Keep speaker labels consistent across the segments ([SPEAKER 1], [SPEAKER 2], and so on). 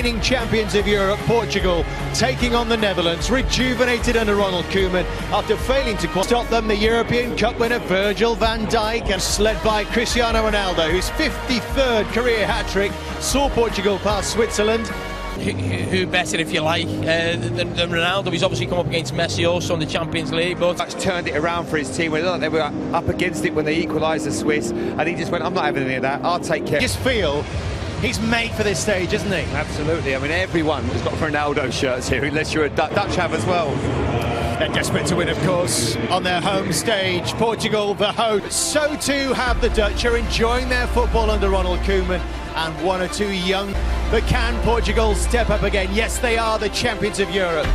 [SPEAKER 1] reigning champions of Europe, Portugal, taking on the Netherlands, rejuvenated under Ronald Koeman after failing to stop them. The European Cup winner Virgil van Dijk, and led by Cristiano Ronaldo, whose 53rd career hat-trick saw Portugal pass Switzerland.
[SPEAKER 2] Who better, if you like, than Ronaldo? He's obviously come up against Messi also in the Champions League, but
[SPEAKER 3] That's turned it around for his team. They were up against it when they equalised the Swiss, and he just went, I'm not having any of that, I'll take care.
[SPEAKER 1] Just feel he's made for this stage, isn't he?
[SPEAKER 3] Absolutely. I mean, everyone has got Ronaldo shirts here, unless you're a Dutch have as well.
[SPEAKER 1] They're desperate to win, of course, on their home stage. Portugal, the host. So too have the Dutch, are enjoying their football under Ronald Koeman, and one or two young. But can Portugal step up again? Yes, they are the champions of Europe.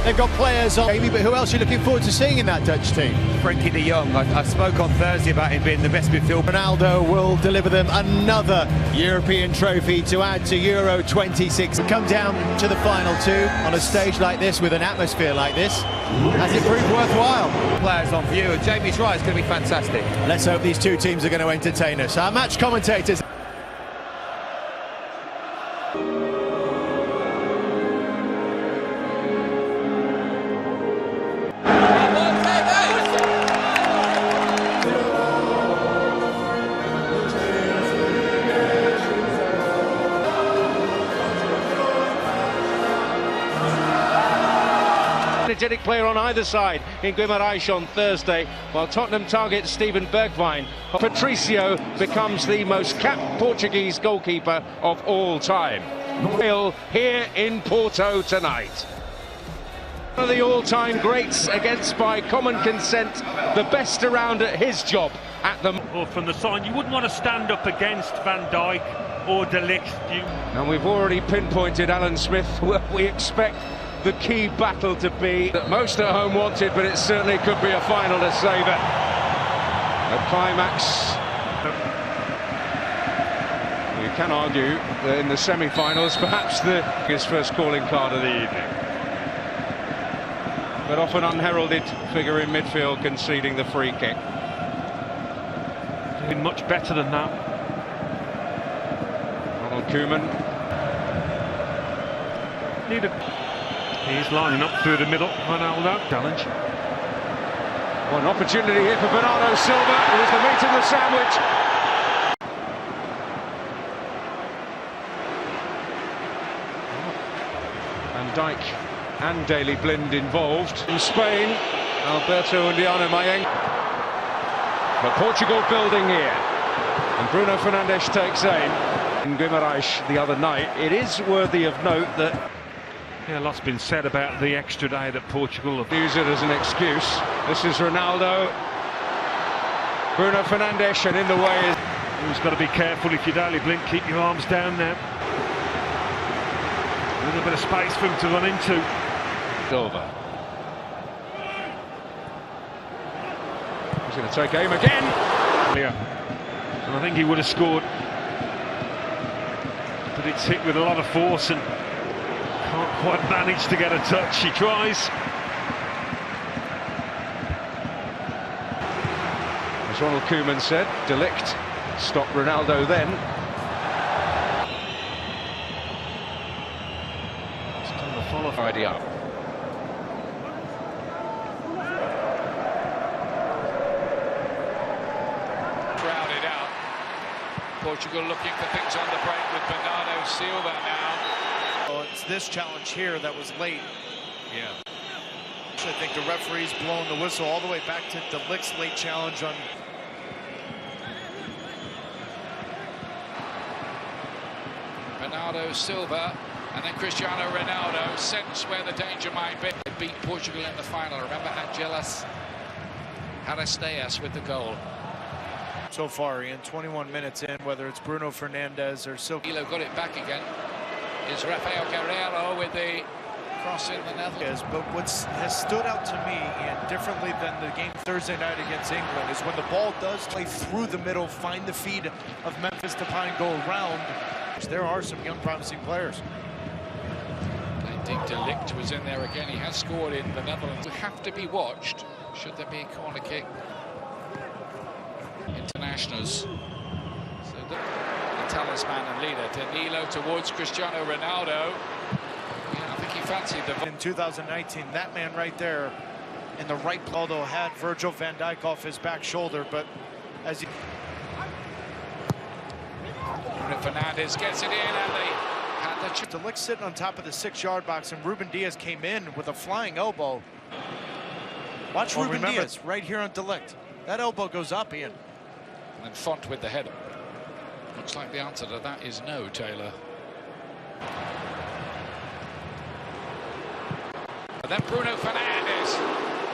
[SPEAKER 1] They've got players on, but who else are you looking forward to seeing in that Dutch team?
[SPEAKER 3] Frankie de Jong, I spoke on Thursday about him being the best midfielder.
[SPEAKER 1] Ronaldo will deliver them another European trophy to add to Euro 26. Come down to the final two on a stage like this with an atmosphere like this. Has it proved worthwhile?
[SPEAKER 3] Players on view, and Jamie's right, it's going to be fantastic.
[SPEAKER 1] Let's hope these two teams are going to entertain us. Our match commentators.
[SPEAKER 4] Energetic player on either side in Guimarães on Thursday, while Tottenham targets Steven Bergwijn. Patricio becomes the most capped Portuguese goalkeeper of all time. Here in Porto tonight. One of the all-time greats against, by common consent, the best around at his job at the...
[SPEAKER 5] Or from the side, you wouldn't want to stand up against Van Dijk or De Ligt.
[SPEAKER 4] And we've already pinpointed Alan Smith, where we expect the key battle to be that most at home wanted, but it certainly could be a final to savour. A climax. You can argue that in the semi-finals, perhaps his first calling card of the evening. But often unheralded figure in midfield conceding the free kick.
[SPEAKER 5] Been much better than that.
[SPEAKER 4] Ronald Koeman.
[SPEAKER 5] He's lining up through the middle. Ronaldo challenge.
[SPEAKER 4] One opportunity here for Bernardo Silva, who was the meat of the sandwich. Van Dijk and Daley Blind involved. In Spain, Alberto Undiano Mayeng. But Portugal building here. And Bruno Fernandes takes aim. In Guimarães the other night, it is worthy of note that
[SPEAKER 5] Yeah, a lot's been said about the extra day that Portugal have
[SPEAKER 4] use it as an excuse. This is Ronaldo. Bruno Fernandes, and in the way is...
[SPEAKER 5] Who's got to be careful if you're Daley Blind, keep your arms down now. A little bit of space for him to run into.
[SPEAKER 4] Silva. He's going to take aim again.
[SPEAKER 5] Yeah. And I think he would have scored. But it's hit with a lot of force and can't quite manage to get a touch. He tries.
[SPEAKER 4] As Ronald Koeman said, De Ligt stopped Ronaldo then.
[SPEAKER 5] Still the follow
[SPEAKER 4] Idea.
[SPEAKER 6] Crowded out. Portugal looking for things on the break with Bernardo Silva now.
[SPEAKER 7] Well, it's this challenge here that was late.
[SPEAKER 6] Yeah.
[SPEAKER 7] I think the referee's blowing the whistle all the way back to De Ligt's late challenge on.
[SPEAKER 6] Bernardo Silva and then Cristiano Ronaldo sense where the danger might be. They beat Portugal in the final. Remember Angelas Aristeas with the goal.
[SPEAKER 7] So far, Ian, 21 minutes in, whether it's Bruno Fernandes or Silva.
[SPEAKER 6] Elo got it back again. Is Rafael Guerreiro with the cross in the Netherlands.
[SPEAKER 7] But what has stood out to me, and differently than the game Thursday night against England, is when the ball does play through the middle, find the feet of Memphis Depay and go around. There are some young promising players.
[SPEAKER 6] Playing deep, De Ligt was in there again. He has scored in the Netherlands. Will have to be watched should there be a corner kick. Internationals. So talisman and leader. Danilo towards Cristiano Ronaldo. Yeah, I think he fancied the...
[SPEAKER 7] In 2019, that man right there in the right, although had Virgil van Dijk off his back shoulder, but as he...
[SPEAKER 6] Bruno Fernandes gets it in, and they had the...
[SPEAKER 7] De Ligt sitting on top of the 6-yard box, and Ruben Diaz came in with a flying elbow. Watch Ruben Diaz right here on De Ligt. That elbow goes up, Ian.
[SPEAKER 6] And Font with the header. Looks like the answer to that is no, Taylor. And then Bruno Fernandes.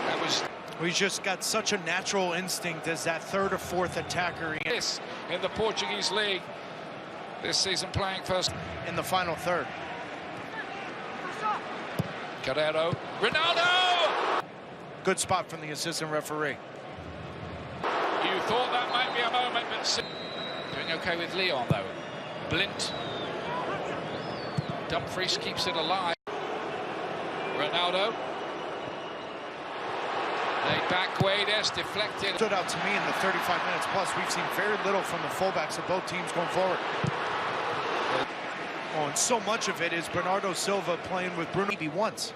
[SPEAKER 6] That was...
[SPEAKER 7] He's just got such a natural instinct as that third or fourth attacker.
[SPEAKER 6] This in the Portuguese league this season, playing first
[SPEAKER 7] in the final third.
[SPEAKER 6] Carrero, Ronaldo!
[SPEAKER 7] Good spot from the assistant referee.
[SPEAKER 6] You thought that might be a moment, but doing okay with Leon though. Blint. Dumfries keeps it alive. Ronaldo. Laid back, Guedes deflected.
[SPEAKER 7] Stood out to me in the 35 minutes plus. We've seen very little from the fullbacks of both teams going forward. Oh, and so much of it is Bernardo Silva playing with Bruno once.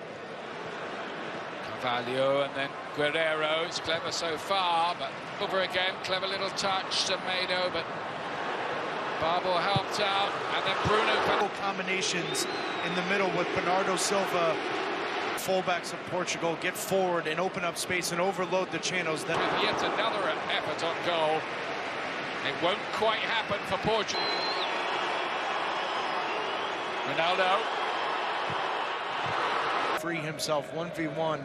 [SPEAKER 6] Carvalho and then Guerrero. It's clever so far, but over again. Clever little touch to Mado, but Barbo helped out. And then Bruno.
[SPEAKER 7] Combinations in the middle with Bernardo Silva. Fullbacks of Portugal get forward and open up space and overload the channels.
[SPEAKER 6] With yet another effort on goal. It won't quite happen for Portugal. Ronaldo.
[SPEAKER 7] Free himself 1v1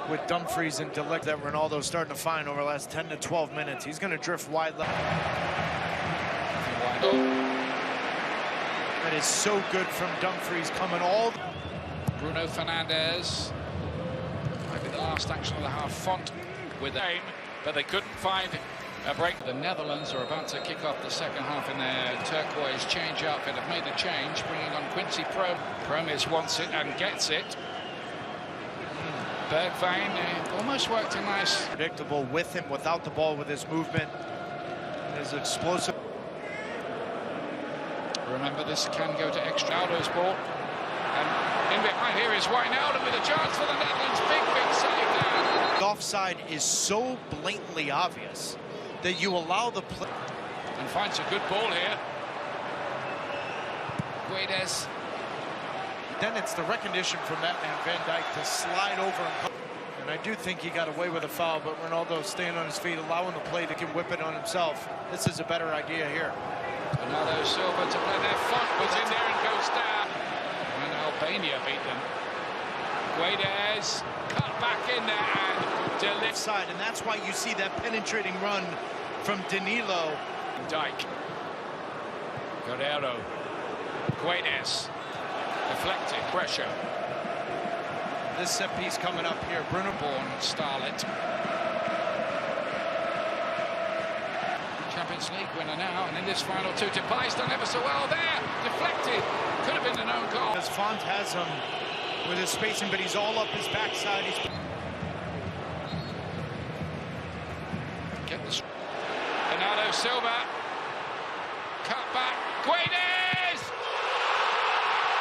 [SPEAKER 7] with Dumfries and De Ligt that Ronaldo's starting to find over the last 10 to 12 minutes. He's going to drift wide left. That is so good from Dumfries coming all...
[SPEAKER 6] Bruno Fernandes. Might be the last action of the half. Font with the aim, but they couldn't find a break. The Netherlands are about to kick off the second half in their turquoise change outfit. Have made a change, bringing on Quincy Promes wants it and gets it. Bergwijn almost worked a nice...
[SPEAKER 7] Predictable with him, without the ball, with his movement. His explosive...
[SPEAKER 6] Remember, this can go to extra. Aldo's ball. And in behind here is Wijnaldum with a chance for the Netherlands. Big save there.
[SPEAKER 7] The offside is so blatantly obvious that you allow the play.
[SPEAKER 6] And finds a good ball here. Guedes.
[SPEAKER 7] Then it's the recognition from that man, Van Dijk, to slide over. And I do think he got away with a foul, but Ronaldo staying on his feet, allowing the play to can whip it on himself. This is a better idea here.
[SPEAKER 6] Bernardo Silva to play there. Font was in there and goes down. And Albania beat them. Guedes cut back in there and De Ligt
[SPEAKER 7] side, and that's why you see that penetrating run from Danilo.
[SPEAKER 6] Dijk. Guerrero. Guedes. Deflected. Pressure.
[SPEAKER 7] This set piece coming up here. Bruno
[SPEAKER 6] Born Starlet. Champions League winner now, and in this final two, Depay's done ever so well there. Deflected. Could have been an own goal.
[SPEAKER 7] As Font has him with his spacing, but he's all up his backside. He's...
[SPEAKER 6] Get this. Bernardo Silva. Cut back. Guedes!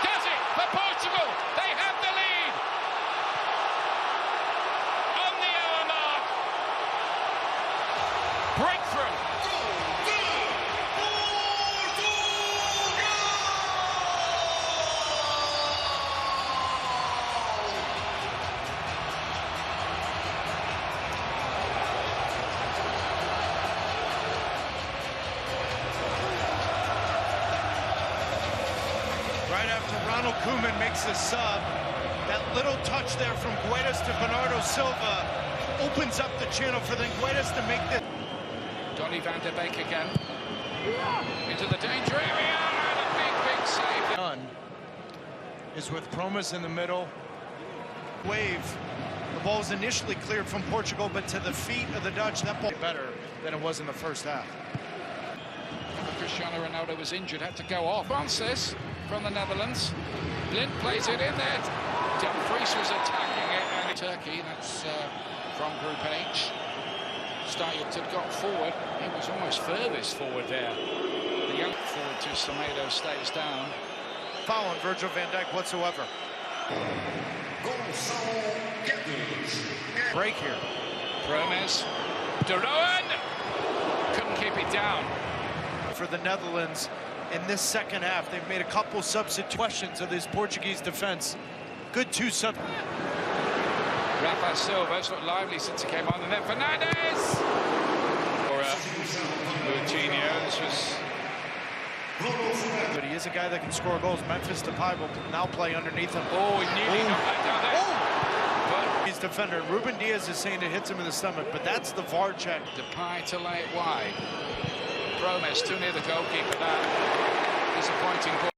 [SPEAKER 6] Does it for Portugal. They have the lead. On the hour mark. Breakthrough.
[SPEAKER 7] Right after Ronald Koeman makes the sub, that little touch there from Guedes to Bernardo Silva opens up the channel for the Guedes to make this.
[SPEAKER 6] Donny van der Beek again. Into the danger area, and a big save.
[SPEAKER 7] Done is with Promes in the middle. Wave. The ball's initially cleared from Portugal, but to the feet of the Dutch, that ball better than it was in the first half.
[SPEAKER 6] Cristiano Ronaldo was injured, had to go off. Francis from the Netherlands. Blind plays it in there. Dumfries was attacking it, and Turkey, that's from Group H. Started had got forward. He was almost furthest forward there. The young forward to Semedo stays down.
[SPEAKER 7] Foul on Virgil van Dijk whatsoever. Break here.
[SPEAKER 6] Promes. De Roon couldn't keep it down.
[SPEAKER 7] For the Netherlands in this second half, they've made a couple substitutions of this Portuguese defense. Good two sub.
[SPEAKER 6] Rafa Silva's looked lively since he came on, and then Fernandes. Or Coutinho, this was.
[SPEAKER 7] But he is a guy that can score goals. Memphis Depay will now play underneath him.
[SPEAKER 6] Oh, he nearly got that down there. But
[SPEAKER 7] he's defender. Ruben Diaz is saying it hits him in the stomach, but that's the VAR check.
[SPEAKER 6] Depay to lay it wide. Promes too near the goalkeeper. That disappointing ball.